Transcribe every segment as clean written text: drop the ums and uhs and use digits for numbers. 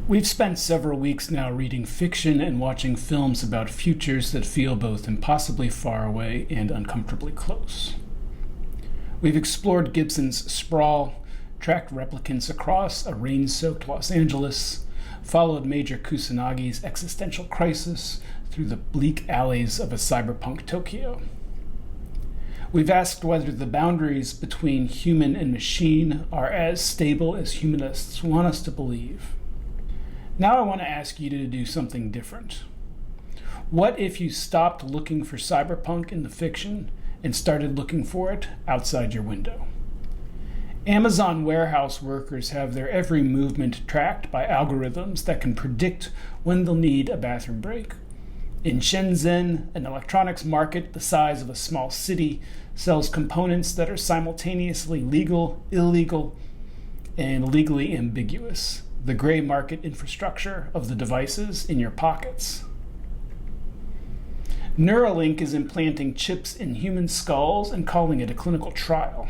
We've spent several weeks now reading fiction and watching films about futures that feel both impossibly far away and uncomfortably close. We've explored Gibson's sprawl, tracked replicants across a rain-soaked Los Angeles, followed Major Kusanagi's existential crisis through the bleak alleys of a cyberpunk Tokyo. We've asked whether the boundaries between human and machine are as stable as humanists want us to believe. Now I want to ask you to do something different. What if you stopped looking for cyberpunk in the fiction and started looking for it outside your window? Amazon warehouse workers have their every movement tracked by algorithms that can predict when they'll need a bathroom break. In Shenzhen, an electronics market the size of a small city sells components that are simultaneously legal, illegal, and legally ambiguous. The gray market infrastructure of the devices in your pockets. Neuralink is implanting chips in human skulls and calling it a clinical trial.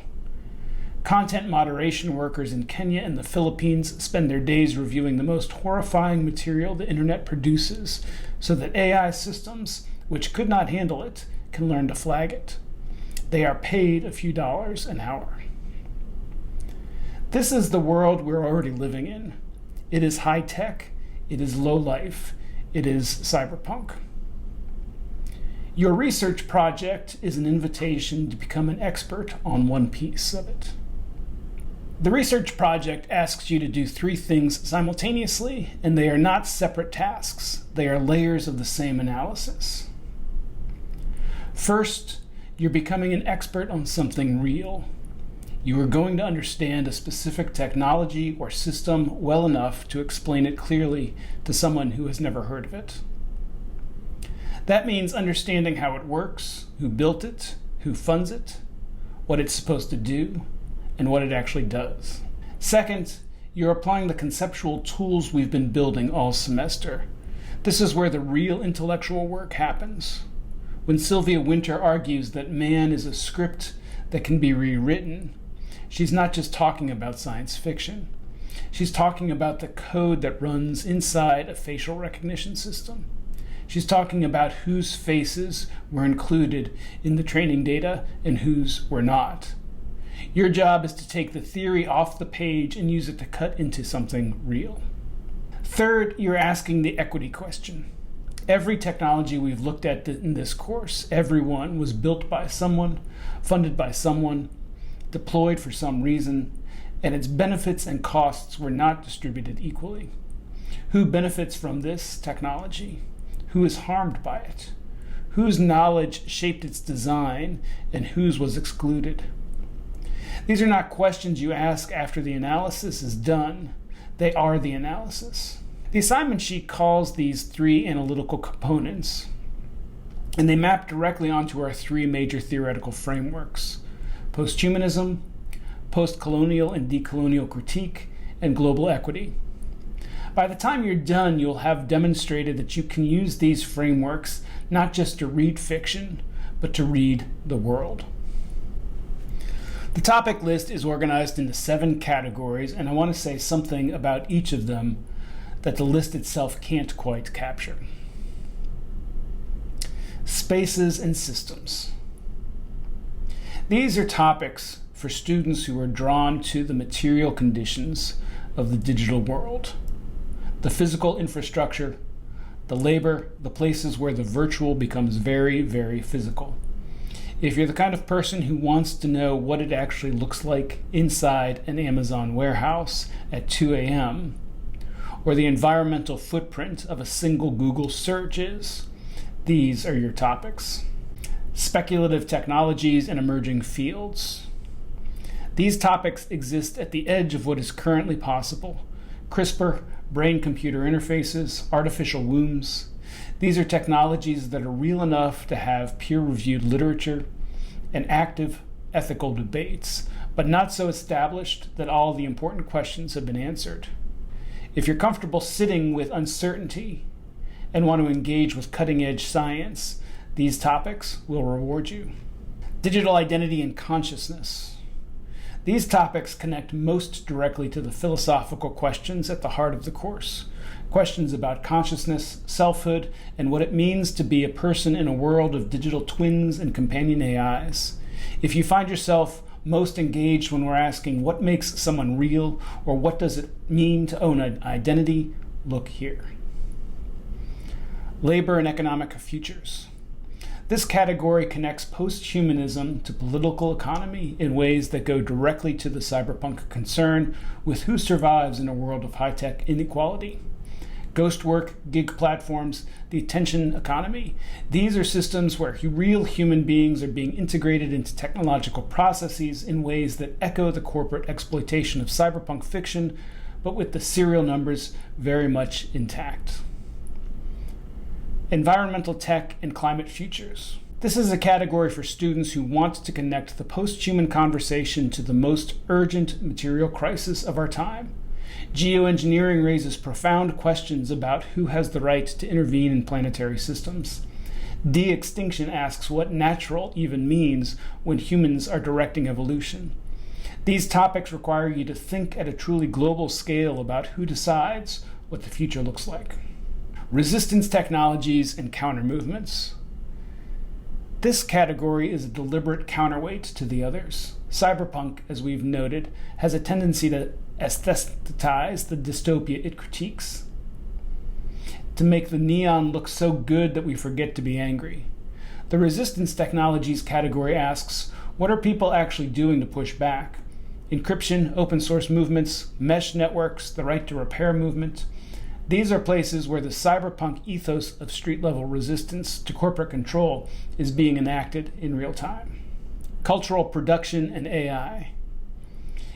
Content moderation workers in Kenya and the Philippines spend their days reviewing the most horrifying material the internet produces so that AI systems, which could not handle it, can learn to flag it. They are paid a few dollars an hour. This is the world we're already living in. It is high-tech, it is low-life, it is cyberpunk. Your research project is an invitation to become an expert on one piece of it. The research project asks you to do three things simultaneously, and they are not separate tasks. They are layers of the same analysis. First, you're becoming an expert on something real. You are going to understand a specific technology or system well enough to explain it clearly to someone who has never heard of it. That means understanding how it works, who built it, who funds it, what it's supposed to do, and what it actually does. Second, you're applying the conceptual tools we've been building all semester. This is where the real intellectual work happens. When Sylvia Wynter argues that man is a script that can be rewritten, she's not just talking about science fiction. She's talking about the code that runs inside a facial recognition system. She's talking about whose faces were included in the training data and whose were not. Your job is to take the theory off the page and use it to cut into something real. Third, you're asking the equity question. Every technology we've looked at in this course, every one was built by someone, funded by someone, deployed for some reason, and its benefits and costs were not distributed equally. Who benefits from this technology? Who is harmed by it? Whose knowledge shaped its design and whose was excluded? These are not questions you ask after the analysis is done. They are the analysis. The assignment sheet calls these three analytical components, and they map directly onto our three major theoretical frameworks: posthumanism, post-colonial and decolonial critique, and global equity. By the time you're done, you'll have demonstrated that you can use these frameworks not just to read fiction, but to read the world. The topic list is organized into 7 categories, and I want to say something about each of them that the list itself can't quite capture. Spaces and systems. These are topics for students who are drawn to the material conditions of the digital world. The physical infrastructure, the labor, the places where the virtual becomes very, very physical. If you're the kind of person who wants to know what it actually looks like inside an Amazon warehouse at 2 a.m., or the environmental footprint of a single Google search is, these are your topics. Speculative technologies and emerging fields. These topics exist at the edge of what is currently possible. CRISPR, brain-computer interfaces, artificial wombs. These are technologies that are real enough to have peer-reviewed literature and active ethical debates, but not so established that all the important questions have been answered. If you're comfortable sitting with uncertainty and want to engage with cutting-edge science, these topics will reward you. Digital identity and consciousness. These topics connect most directly to the philosophical questions at the heart of the course. questions about consciousness, selfhood, and what it means to be a person in a world of digital twins and companion AIs. If you find yourself most engaged when we're asking what makes someone real or what does it mean to own an identity, look here. Labor and economic futures. This category connects post-humanism to political economy in ways that go directly to the cyberpunk concern with who survives in a world of high-tech inequality. Ghost work, gig platforms, the attention economy. These are systems where real human beings are being integrated into technological processes in ways that echo the corporate exploitation of cyberpunk fiction, but with the serial numbers very much intact. Environmental tech and climate futures. This is a category for students who want to connect the post-human conversation to the most urgent material crisis of our time. Geoengineering raises profound questions about who has the right to intervene in planetary systems. De-extinction asks what natural even means when humans are directing evolution. These topics require you to think at a truly global scale about who decides what the future looks like. Resistance technologies and counter movements. This category is a deliberate counterweight to the others. Cyberpunk, as we've noted, has a tendency to aesthetize the dystopia it critiques, to make the neon look so good that we forget to be angry. The resistance technologies category asks, what are people actually doing to push back? Encryption, open source movements, mesh networks, the right to repair movement. These are places where the cyberpunk ethos of street-level resistance to corporate control is being enacted in real time. Cultural production and AI.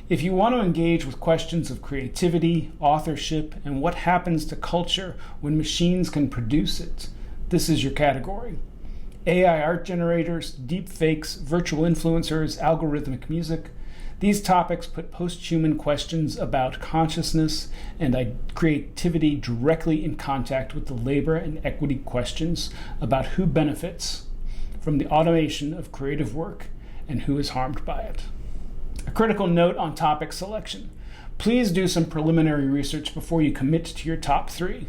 If you want to engage with questions of creativity, authorship, and what happens to culture when machines can produce it, this is your category. AI art generators, deep fakes, virtual influencers, algorithmic music. These topics put post-human questions about consciousness and creativity directly in contact with the labor and equity questions about who benefits from the automation of creative work and who is harmed by it. A critical note on topic selection. Please do some preliminary research before you commit to your top 3.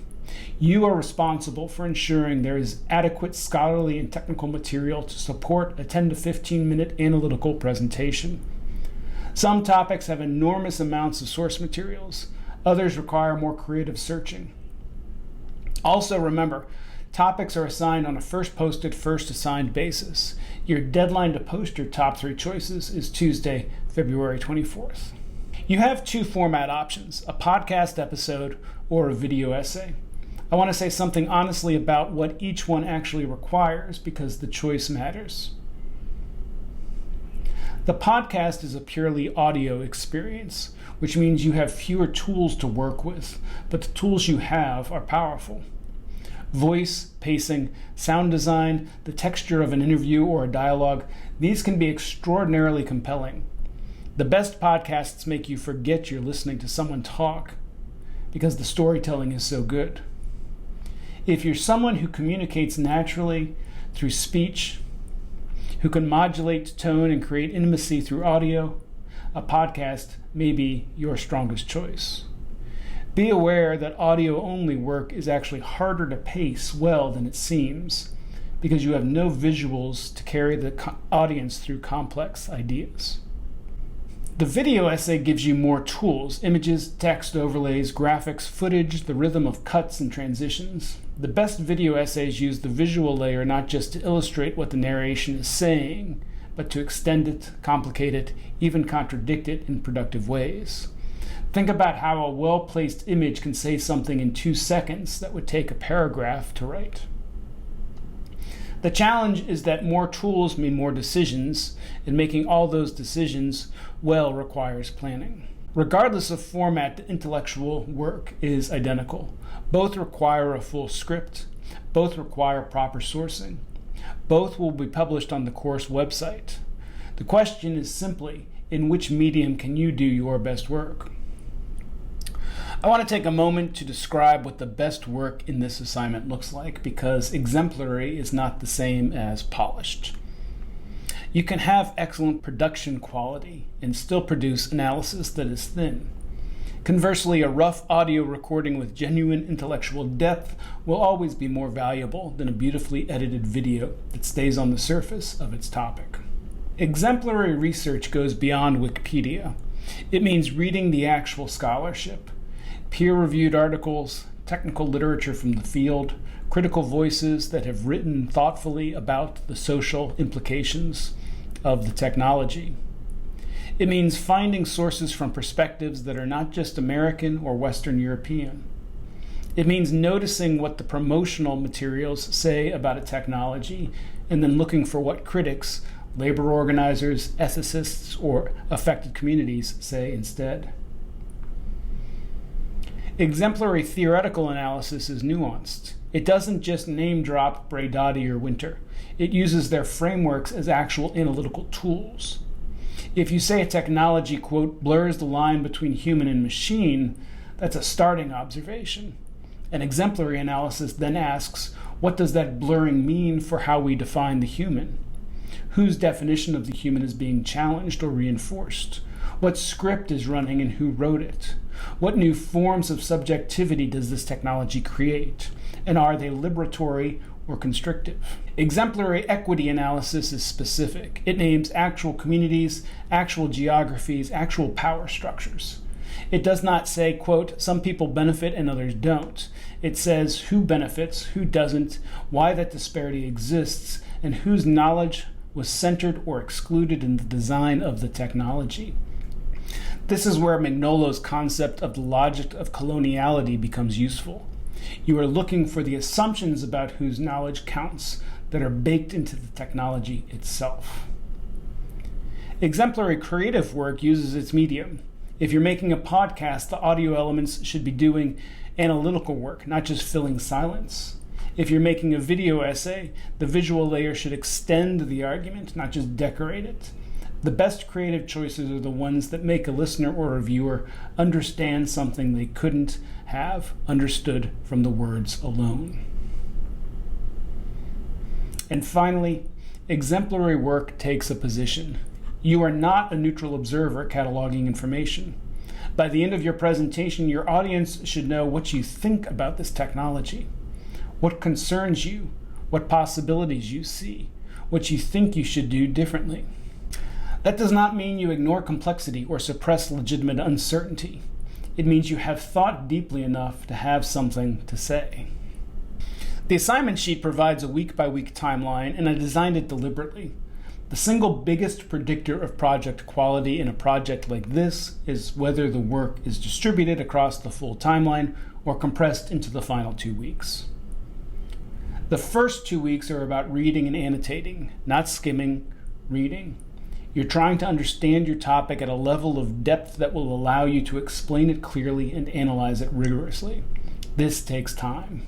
You are responsible for ensuring there is adequate scholarly and technical material to support a 10 to 15 minute analytical presentation. Some topics have enormous amounts of source materials. Others require more creative searching. Also remember, topics are assigned on a first posted, first assigned basis. Your deadline to post your top 3 choices is Tuesday, February 24th. You have 2 format options, a podcast episode or a video essay. I want to say something honestly about what each one actually requires because the choice matters. The podcast is a purely audio experience, which means you have fewer tools to work with, but the tools you have are powerful. Voice, pacing, sound design, the texture of an interview or a dialogue, these can be extraordinarily compelling. The best podcasts make you forget you're listening to someone talk because the storytelling is so good. If you're someone who communicates naturally through speech, who can modulate tone and create intimacy through audio, a podcast may be your strongest choice. Be aware that audio-only work is actually harder to pace well than it seems because you have no visuals to carry the audience through complex ideas. The video essay gives you more tools, images, text, overlays, graphics, footage, the rhythm of cuts and transitions. The best video essays use the visual layer not just to illustrate what the narration is saying, but to extend it, complicate it, even contradict it in productive ways. Think about how a well-placed image can say something in 2 seconds that would take a paragraph to write. The challenge is that more tools mean more decisions, and making all those decisions well requires planning. Regardless of format, the intellectual work is identical. Both require a full script. Both require proper sourcing. Both will be published on the course website. The question is simply, in which medium can you do your best work? I want to take a moment to describe what the best work in this assignment looks like because exemplary is not the same as polished. You can have excellent production quality and still produce analysis that is thin. Conversely, a rough audio recording with genuine intellectual depth will always be more valuable than a beautifully edited video that stays on the surface of its topic. Exemplary research goes beyond Wikipedia. It means reading the actual scholarship, peer-reviewed articles, technical literature from the field, critical voices that have written thoughtfully about the social implications of the technology. It means finding sources from perspectives that are not just American or Western European. It means noticing what the promotional materials say about a technology and then looking for what critics, labor organizers, ethicists, or affected communities say instead. Exemplary theoretical analysis is nuanced. It doesn't just name drop Braidati or Winter. It uses their frameworks as actual analytical tools. If you say a technology, quote, blurs the line between human and machine, that's a starting observation. An exemplary analysis then asks, what does that blurring mean for how we define the human? Whose definition of the human is being challenged or reinforced? What script is running and who wrote it? What new forms of subjectivity does this technology create? And are they liberatory or constrictive? Exemplary equity analysis is specific. It names actual communities, actual geographies, actual power structures. It does not say, quote, some people benefit and others don't. It says who benefits, who doesn't, why that disparity exists, and whose knowledge was centered or excluded in the design of the technology. This is where Magnolo's concept of the logic of coloniality becomes useful. You are looking for the assumptions about whose knowledge counts that are baked into the technology itself. Exemplary creative work uses its medium. If you're making a podcast, the audio elements should be doing analytical work, not just filling silence. If you're making a video essay, the visual layer should extend the argument, not just decorate it. The best creative choices are the ones that make a listener or a viewer understand something they couldn't have understood from the words alone. And finally, exemplary work takes a position. You are not a neutral observer cataloging information. By the end of your presentation, your audience should know what you think about this technology, what concerns you, what possibilities you see, what you think you should do differently. That does not mean you ignore complexity or suppress legitimate uncertainty. It means you have thought deeply enough to have something to say. The assignment sheet provides a week-by-week timeline, and I designed it deliberately. The single biggest predictor of project quality in a project like this is whether the work is distributed across the full timeline or compressed into the final 2 weeks. The first 2 weeks are about reading and annotating, not skimming, reading. You're trying to understand your topic at a level of depth that will allow you to explain it clearly and analyze it rigorously. This takes time.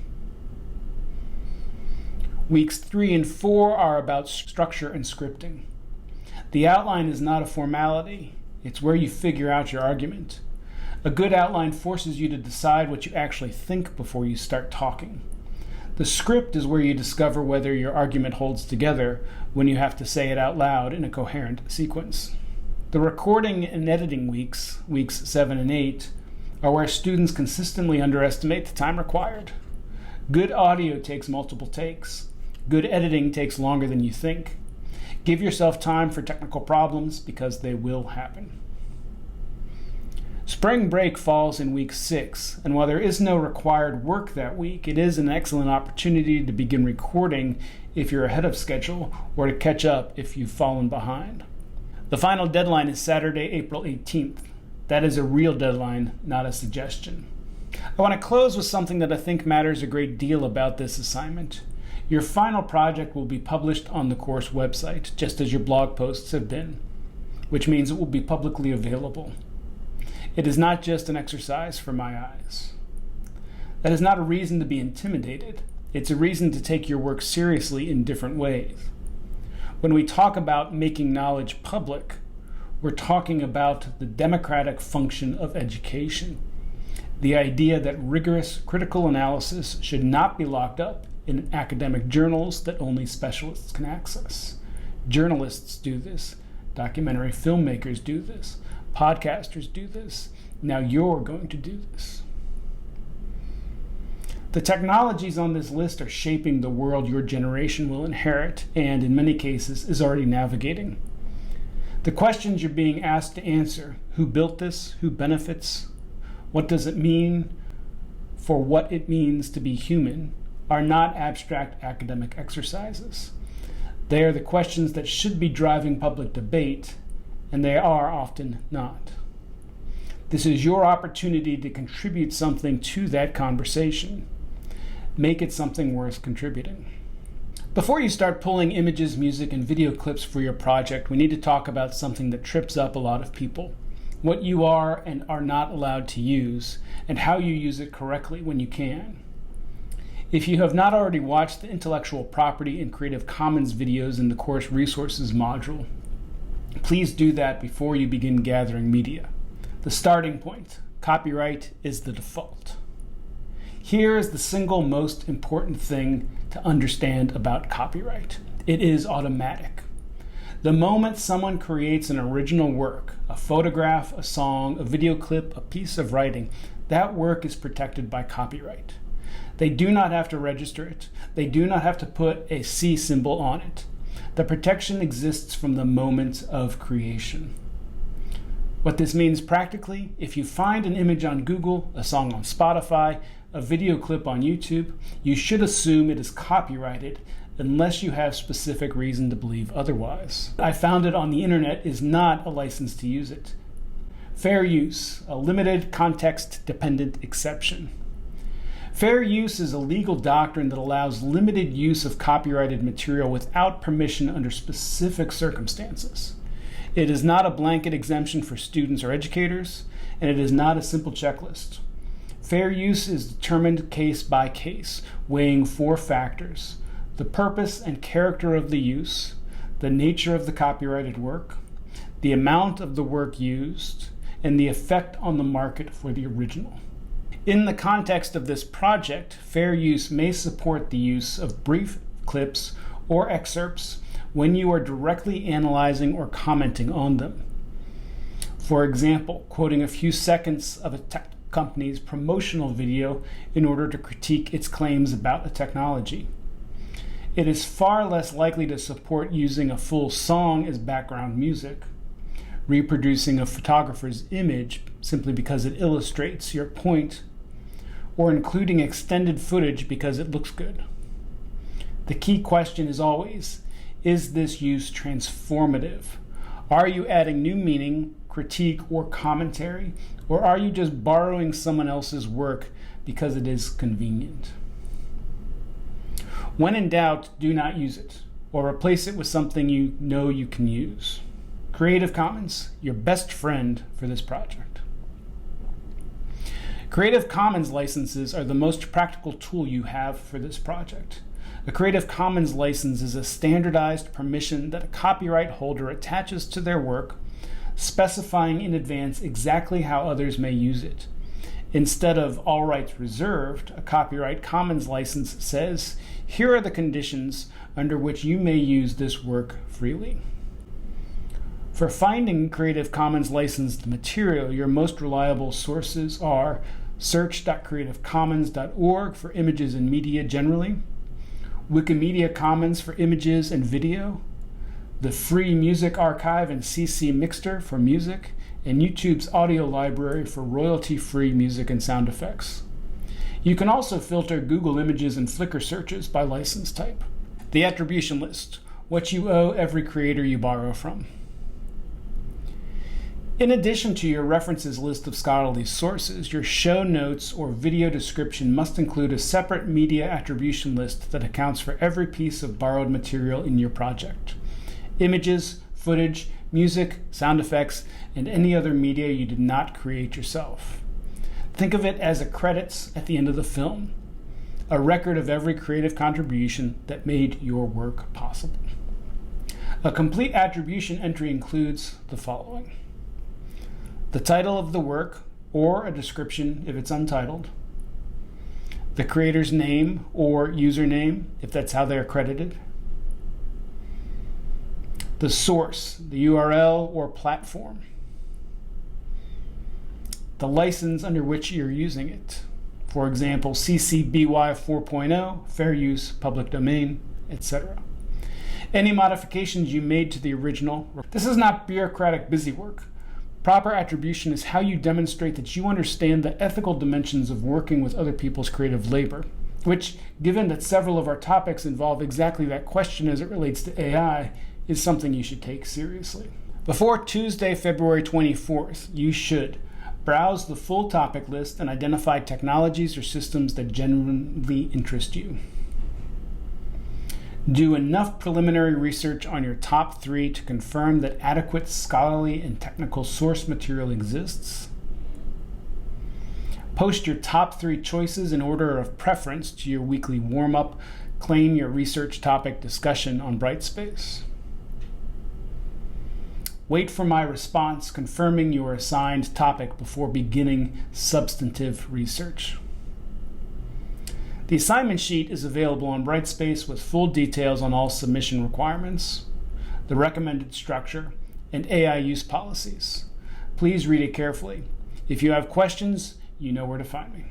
Weeks 3 and 4 are about structure and scripting. The outline is not a formality. It's where you figure out your argument. A good outline forces you to decide what you actually think before you start talking. The script is where you discover whether your argument holds together when you have to say it out loud in a coherent sequence. The recording and editing weeks 7 and 8, are where students consistently underestimate the time required. Good audio takes multiple takes. Good editing takes longer than you think. Give yourself time for technical problems because they will happen. Spring break falls in week 6, and while there is no required work that week, it is an excellent opportunity to begin recording if you're ahead of schedule or to catch up if you've fallen behind. The final deadline is Saturday, April 18th. That is a real deadline, not a suggestion. I want to close with something that I think matters a great deal about this assignment. Your final project will be published on the course website, just as your blog posts have been, which means it will be publicly available. It is not just an exercise for my eyes. That is not a reason to be intimidated. It's a reason to take your work seriously in different ways. When we talk about making knowledge public, we're talking about the democratic function of education. The idea that rigorous critical analysis should not be locked up in academic journals that only specialists can access. Journalists do this. Documentary filmmakers do this. Podcasters do this. Now you're going to do this. The technologies on this list are shaping the world your generation will inherit and, in many cases, is already navigating. The questions you're being asked to answer, who built this, who benefits, what does it mean for what it means to be human, are not abstract academic exercises. They are the questions that should be driving public debate, and they are often not. This is your opportunity to contribute something to that conversation. Make it something worth contributing. Before you start pulling images, music, and video clips for your project, we need to talk about something that trips up a lot of people. What you are and are not allowed to use, and how you use it correctly when you can. If you have not already watched the Intellectual Property and Creative Commons videos in the Course Resources module, please do that before you begin gathering media. The starting point, copyright, is the default. Here is the single most important thing to understand about copyright. It is automatic. The moment someone creates an original work, a photograph, a song, a video clip, a piece of writing, that work is protected by copyright. They do not have to register it. They do not have to put a C symbol on it. The protection exists from the moment of creation. What this means practically, if you find an image on Google, a song on Spotify, a video clip on YouTube, you should assume it is copyrighted unless you have specific reason to believe otherwise. I found it on the internet is not a license to use it. Fair use, a limited context-dependent exception. Fair use is a legal doctrine that allows limited use of copyrighted material without permission under specific circumstances. It is not a blanket exemption for students or educators, and it is not a simple checklist. Fair use is determined case by case, weighing 4 factors: the purpose and character of the use, the nature of the copyrighted work, the amount of the work used, and the effect on the market for the original. In the context of this project, fair use may support the use of brief clips or excerpts when you are directly analyzing or commenting on them. For example, quoting a few seconds of a tech company's promotional video in order to critique its claims about a technology. It is far less likely to support using a full song as background music, reproducing a photographer's image simply because it illustrates your point, or including extended footage because it looks good. The key question is always, is this use transformative? Are you adding new meaning, critique, or commentary, or are you just borrowing someone else's work because it is convenient? When in doubt, do not use it, or replace it with something you know you can use. Creative Commons, your best friend for this project. Creative Commons licenses are the most practical tool you have for this project. A Creative Commons license is a standardized permission that a copyright holder attaches to their work, specifying in advance exactly how others may use it. Instead of all rights reserved, a Copyright Commons license says, here are the conditions under which you may use this work freely. For finding Creative Commons licensed material, your most reliable sources are search.creativecommons.org for images and media generally, Wikimedia Commons for images and video, the Free Music Archive and CC Mixter for music, and YouTube's audio library for royalty-free music and sound effects. You can also filter Google Images and Flickr searches by license type. The attribution list, what you owe every creator you borrow from. In addition to your references list of scholarly sources, your show notes or video description must include a separate media attribution list that accounts for every piece of borrowed material in your project. Images, footage, music, sound effects, and any other media you did not create yourself. Think of it as a credits at the end of the film, a record of every creative contribution that made your work possible. A complete attribution entry includes the following: the title of the work, or a description if it's untitled, the creator's name or username if that's how they're credited, the source, the URL or platform, the license under which you're using it. For example, CC BY 4.0, fair use, public domain, etc. Any modifications you made to the original. This is not bureaucratic busywork. Proper attribution is how you demonstrate that you understand the ethical dimensions of working with other people's creative labor, which, given that several of our topics involve exactly that question as it relates to AI, is something you should take seriously. Before Tuesday, February 24th, you should browse the full topic list and identify technologies or systems that genuinely interest you. Do enough preliminary research on your top 3 to confirm that adequate scholarly and technical source material exists. Post your top 3 choices in order of preference to your weekly warm-up. Claim your research topic discussion on Brightspace. Wait for my response confirming your assigned topic before beginning substantive research. The assignment sheet is available on Brightspace with full details on all submission requirements, the recommended structure, and AI use policies. Please read it carefully. If you have questions, you know where to find me.